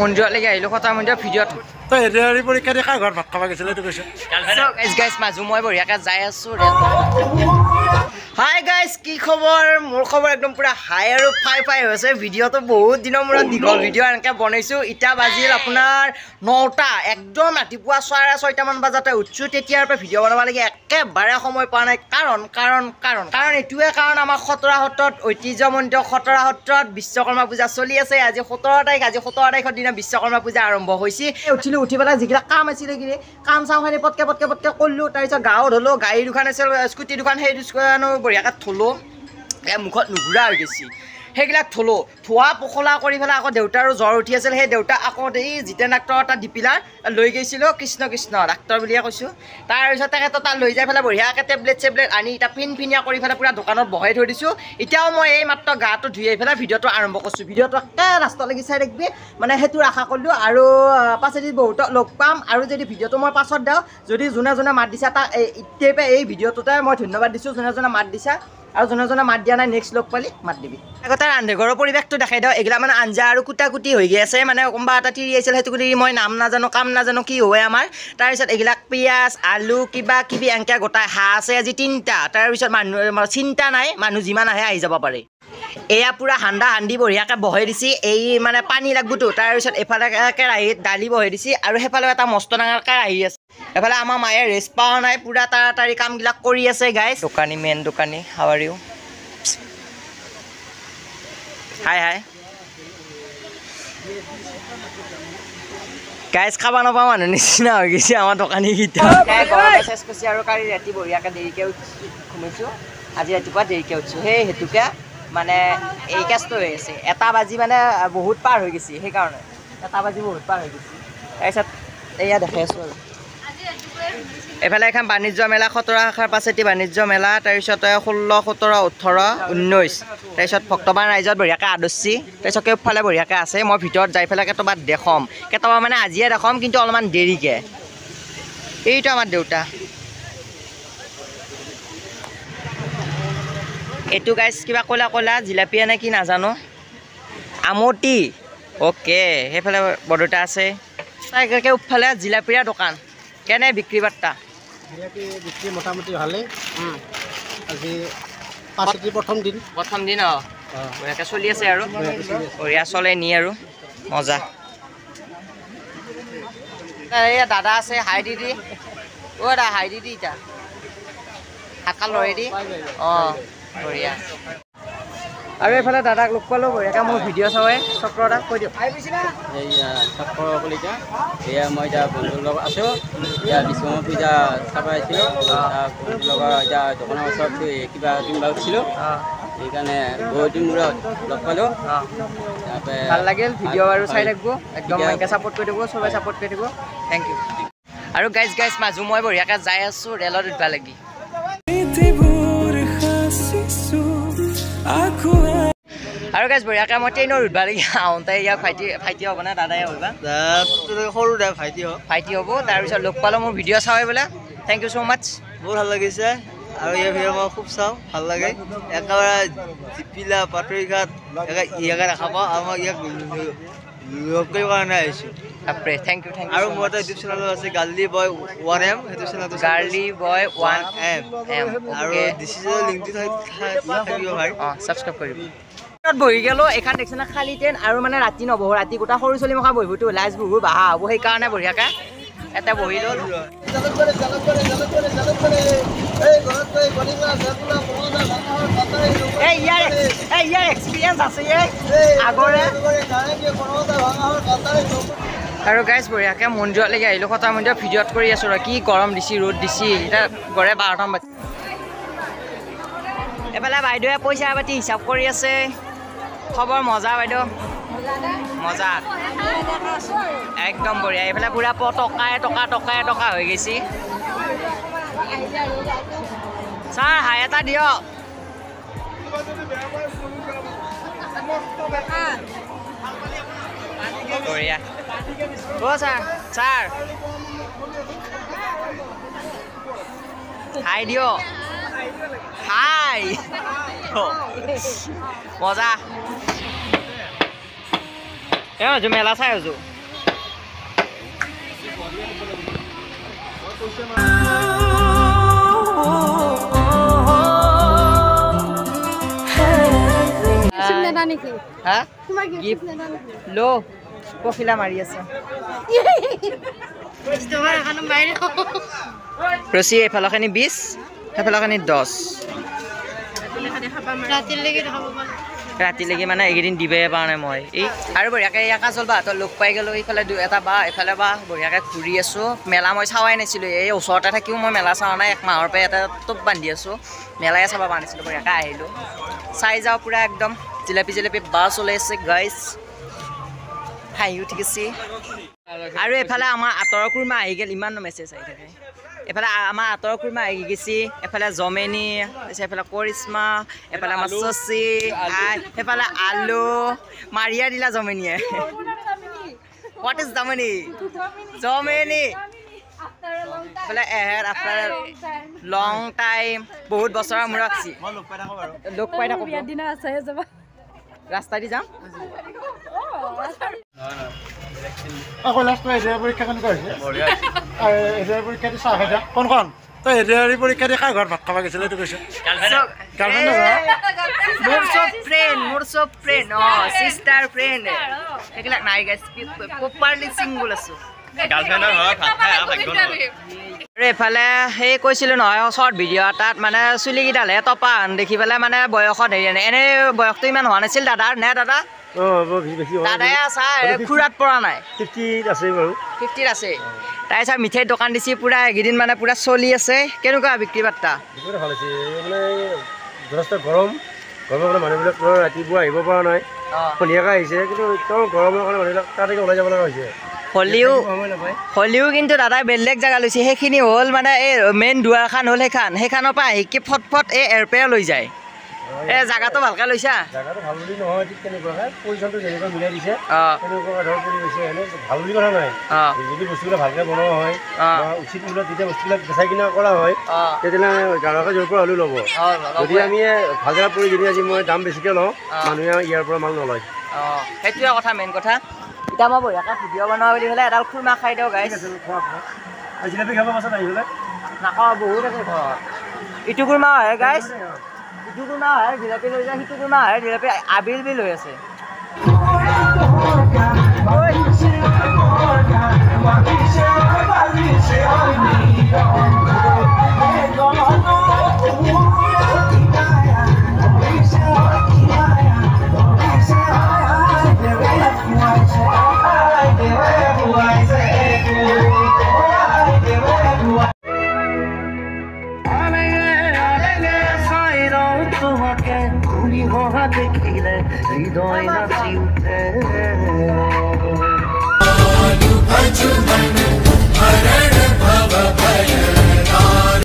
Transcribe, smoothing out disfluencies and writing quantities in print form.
মন্দিৰলৈকে আহিলো খতৰা মন্দিৰৰ ভিডিঅ'ত তই হেৰি পৰীক্ষা দি কাৰ ঘৰত ভাত খাব গৈছিলে এইটো কৈছে গাইজ মাজু মই বঢ়িয়াকৈ যাই আছো হাই গাইজ কি খবৰ মোৰ খবৰ একদম পুৰা হাই আৰু ফাই হৈছে ভিডিঅ'টো বহুত দিনৰ মূৰত দীঘল ভিডিঅ' এনেকৈ বনাইছোঁ এতিয়া বাজিল আপোনাৰ 9টা একদম ৰাতিপুৱা 6:30মান বজাতে উঠছোঁ তেতিয়াৰ পৰা ভিডিঅ' বনাব লাগে একেবাৰে সময় পোৱা নাই কাৰণ এইটোৱে কাৰণ আমাৰ খতৰা সত্ৰত ঐতিহ্যমণ্ডিত খতৰা সত্ৰত বিশ্বকৰ্মা পূজা চলি আছে আজি 17 তাৰিখ আজি 17 তাৰিখৰ দিনা বিশ্বকৰ্মা পূজা আৰম্ভ হৈছে উঠিলোঁ উঠি পেলাই যিবিলাক কাম আছিলে কিনে কাম চামখিনি পটকে কৰিলোঁ তাৰপিছত গাঁৱত হ'লোঁ গাড়ী দুখন আছিল স্কুটি দুখন সেই দুখন বঢ়িয়াকৈ থলোঁ মুখত নুঘূৰা হৈ গৈছে সেইবিলাক থলোঁ থোৱা পখলা কৰি পেলাই আকৌ দেউতাৰো জ্বৰ উঠি আছিল সেই দেউতাক আকৌ এই জিতেন ডাক্তৰ এটা ডিপিলাৰ লৈ গৈছিলোঁ কৃষ্ণ ডাক্তৰ বুলিয়ে কৈছোঁ তাৰপিছত তেখেত তাত লৈ যাই পেলাই বঢ়িয়াকৈ টেবলেট আনি এতিয়া ফিনফিনীয়া কৰি পেলাই পূৰা দোকানত বহাই থৈ দিছোঁ এতিয়াও মই এই মাত্ৰ গাটো ধুই আহি পেলাই ভিডিঅ'টো আৰম্ভ কৰিছোঁ ভিডিঅ'টো একে লাষ্টলৈকে চাই থাকিবি মানে সেইটো আশা কৰিলোঁ আৰু পাছেদি বহুতক লগ পাম আৰু যদি ভিডিঅ'টো মই পাছত দিওঁ যদি যোনে মাত দিছে তাক এতিয়াৰ পৰা এই ভিডিঅ'টোতে মই ধন্যবাদ দিছোঁ যোনে মাত দিছা আৰু যোনে মাত দিয়া নাই নেক্সট লগ পালি মাত দিবি আগতে ৰান্ধেঘৰৰ পৰিৱেশটো দেখাই দিওঁ এইগিলা মানে আঞ্জা আৰু কুটি হৈ গৈ আছে মানে কোনোবা এটা তিৰি আছিল সেইটো কুটি মই নাম নাজানো কাম নাজানো কি হয় আমাৰ তাৰপিছত এইবিলাক পিঁয়াজ আলু কিবা কিবি এনেকৈ গোটাই হাঁহ আছে আজি 3টা তাৰপিছত মানুহ চিন্তা নাই মানুহ যিমান আহে আহি যাব পাৰে এয়া পুৰা হান্দি বঢ়িয়াকৈ বহাই দিছে এই মানে পানী লাগবতো তাৰপিছত এফালে কেৰাহীত দালি বহাই দিছে আৰু সেইফালে এটা মস্ত ডাঙৰ কেৰাহী আছে এফালে আমাৰ মায়ে ৰেষ্ট পোৱা নাই পুৰা তাড়াতাড়ি কামবিলাক কৰি আছে গাইজ মেইন দোকানী how are you hi guys খাব নাপাওঁ মানুহ নিচিনা হৈ গৈছে আমাৰ দোকানীকেইটা চেচ কৰিছে আৰু কালি ৰাতি বঢ়িয়াকৈ দেৰিকৈ ঘুমাইছোঁ আজি ৰাতিপুৱা দেৰিকৈ উঠিছোঁ সেইটোকে মানে এই কেছটো হৈ আছে 1 বাজি মানে বহুত পাৰ হৈ গৈছে সেইকাৰণে 1 বাজি বহুত পাৰ হৈ গৈছে তাৰপিছত এয়া দেখাই আছোঁ আৰু এফালে এখন বাণিজ্য মেলা খতৰা শাখাৰ পাছেদি বাণিজ্য মেলা তাৰপিছত 16, 17, 18, 19 তাৰপিছত ভক্তবান ৰাইজত বঢ়িয়াকৈ আদৰ্শী তাৰপিছত কেইফালে বঢ়িয়াকৈ আছে মই ভিতৰত যাই পেলাই কেইটাবা দেখাম মানে আজিয়ে দেখাম কিন্তু অলপমান দেৰিকৈ এইটো আমাৰ দেউতা এইটো গাইজ কিবা ক'লা জিলাপি নে কি নাজানো আমটি অ'কে সেইফালে বৰদেউতা আছে তাইকে উফালে জিলাপিৰ দোকান কেনে বিক্ৰী বাৰ্তা বিক্ৰী মোটামুটি ভালেই আজি প্ৰথম দিন বঢ়িয়াকৈ চলি আছে আৰু বঢ়িয়া চলে নি আৰু মজা এয়া দাদা আছে হাই দিদি দাদা হাই দিদি এতিয়া হাতকাল লৰাই দি বঢ়িয়া আৰু এইফালে দাদাক লগ পালোঁ বঢ়িয়াকৈ মোৰ ভিডিঅ' চাওঁৱে চক্ৰ দাক কৈ দিয়ক এইয়া চক্ৰ কলিতা এয়া মই এতিয়া বন্ধুৰ লগত আছোঁ এতিয়া বিশ্বকৰ্মা পূজা চাব আহিছিলোঁ বন্ধুৰ লগত এতিয়া দোকানৰ ওচৰত কিবা কিনিব উঠিছিলোঁ সেইকাৰণে বহুত দিন মূৰত লগ পালোঁ ভাল লাগিল ভিডিঅ' আৰু চাই থাকিব একদম এনেকৈ ছাপোৰ্ট কৰি দিব চবেই ছাপোৰ্ট কৰি দিব থেংক ইউ আৰু গাইজ মাজু মই বঢ়িয়াকৈ যাই আছোঁ ৰেলত উঠবা লাগি আৰু গাইজ বঢ়িয়াকৈ মই ট্ৰেইনত উঠবা লাগি আহোঁতে ইয়াক ভাইটি হ'ব নে দাদাই হ'বা সৰু দে ভাইটি হ'ব তাৰপিছত লগ পালোঁ মোৰ ভিডিঅ' চাওঁৱে বোলে থেংক ইউ ছ' মাছ বহুত ভাল লাগিছে আৰু এই ভিডিঅ' মই খুব চাওঁ ভাল লাগে একেবাৰে জিপিলা পাটৰিঘাট ইয়াকে দেখা পাওঁ আৰু মই ইয়াক লগ কৰিব কাৰণে আহিছোঁ থেংক ইউ আৰু মোৰ এটা ইউটিউব চেনেলো আছে গাৰ্লি বয় 1M সেইটো চেনেলটো গাৰ্লি বয় 1M আৰু ডিচিজৰ লিংকটো থাকিব ভাই ছাবস্ক্ৰাইব কৰিব বহি গ'লোঁ এখন দেখিছে না খালী ট্ৰেইন আৰু মানে ৰাতি নবহোঁ ৰাতি গোটা সৰু চলি মখা বহিবতো লাইজ বহুত বাহা হ'ব সেইকাৰণে বঢ়িয়াকৈ এটা বহি ল'লোঁ ইয়াৰ এক্সপিৰিয়েঞ্চ আছে আগৰে আৰু গাইজ বঢ়িয়াকৈ মন্দিৰলৈকে আহিলোঁ খতৰা মন্দিৰত ভিডিঅ'ত কৰি আছোঁ আৰু কি গৰম দিছে ৰ'দ দিছে এতিয়া গড়ে 12টামান বাজি এফালে বাইদেৱে পইচা পাতি হিচাপ কৰি আছে খবৰ মজা বাইদেউ মজা একদম বঢ়িয়া এইফালে পুৰা টকা হৈ গৈছে ছাৰ হাই এটা দিয়ক বঢ়িয়া ছাৰ হাই দিয়ক হাই মজা মেলা চাই আছো পখিলা মাৰি আছে ৰচি এইফালৰখিনি 20 সেইফালৰখিনি 10 ৰাতিলৈকে মানে এইকেইদিন দিবই পৰা নাই মই এই আৰু বঢ়িয়াকৈ ইয়াকা চলবা তই লগ পাই গ'লোঁ এইফালে এটা বা এফালে বা বঢ়িয়াকৈ ঘূৰি আছোঁ মেলা মই চাৱাই নাছিলোঁ এই ওচৰতে থাকিও মই মেলা চোৱা নাই 1 মাহৰ পৰা এটা টোপ বান্ধি আছোঁ মেলাই চাব পৰা নাছিলোঁ বঢ়িয়াকৈ আহিলোঁ চাই যাওঁ পূৰা একদম জিলাপি বাছ ওলাইছে গাইজ হাঁহি উঠি গৈছে আৰু এইফালে আমাৰ আঁতৰৰ কুৰ্মা আহি গ'ল ইমান মেছেজ আহি থাকে এফালে আমাৰ আঁতৰৰ কুৰ্মা আহি গৈছে এফালে জমেনি তাৰপিছত এফালে কৰিশ্মা এফালে আমাৰ চচি সেইফালে আলু মাৰিয়া দিলা জমেনিয়ে হোৱাট ইজ জমেনি জমেনি এফালে এহেড আফটাৰ লং টাইম বহুত বছৰৰ মূৰত লগ পাই থাকোঁ ৰাস্তা দি যাম আকৌ লাষ্ট এডিআৰ পৰীক্ষা কেনেকুৱা হৈছে এডিআৰ পৰীক্ষা দি চাহ খাইছা কোনখন তই এডিআৰ পৰীক্ষা দি খাই ঘৰত ভাত খাব গৈছিলে এইটো কৈছে মোৰ চব ফ্ৰেণ্ড চিষ্টাৰ ফ্ৰেণ্ড সেইবিলাক নাই গাইছ প্ৰপাৰলি চিংগুল আছোঁ এইফালে সেই কৈছিলোঁ নহয় শ্বৰ্ট ভিডিঅ' এটাত মানে চুলিকেইডালহে টপা দেখি পেলাই মানে বয়সত হেৰি নাই এনেই বয়সটো ইমান হোৱা নাছিল দাদাৰ নে দাদা দাদাই আছা খুৰাত পৰা নাই 50 আছে তাৰপিছত মিঠাইৰ দোকান দিছে পূৰা এইকেইদিন মানে পূৰা চলি আছে কেনেকুৱা বিক্ৰী বাৰ্তা ভাল হৈছে মানে যথেষ্ট গৰমৰ কাৰণে মানুহবিলাক ৰাতিপুৱা আহিব পৰা নাই সন্ধিয়াকৈ আহিছে কিন্তু তেওঁ গৰমৰ কাৰণে মানুহবিলাক তাতে ওলাই যাব লগা হৈছে হলিও কিন্তু দাদাই বেলেগ জেগা লৈছে সেইখিনি হ'ল মানে এই মেইন দুৱাৰখন হ'ল সেইখনৰ পৰা আহি কি ফট এই এৰপেয়া লৈ যায় এই জাগাটো ভালকৈ লৈছা জাগাটো ভাল বুলি নহয় ঠিক তেনেকুৱাকৈ পজিশ্যনটো যেনেকৈ মিলাই দিছে তেনেকুৱা ধৰ কৰি গৈছে এনে ভাল বুলি কথা নাই যদি বস্তুবিলাক ভালকৈ বনোৱা হয় উচিত মূল্যত যেতিয়া বস্তুবিলাক বেচা কিনা কৰা হয় তেতিয়াহ'লে গ্ৰাহকে য'ৰ পৰা হ'লেও ল'ব যদি আমি ভাল জেগাত পৰি যদি আজি মই দাম বেছিকৈ লওঁ মানুহে ইয়াৰ পৰা মাল নলয় সেইটোৱে কথা মেইন কথা এতিয়া মই বঢ়িয়াকৈ ভিডিঅ' বনোৱা বুলি হ'লে এডাল খুৰমা খাই দিওঁ গাইছ জিলাপি খাব পাছত আহি পেলাই নাখাওঁ বহুত আছে ঘৰত ইটো খুৰমা হয় গাইছ ইটো কুৰ্মা হয় জিলাপি লৈ যায় সিটো কুৰ্মা হয় জিলাপি আবিল বিল হৈ আছে দেখিলে হৃদয় নাচি উঠে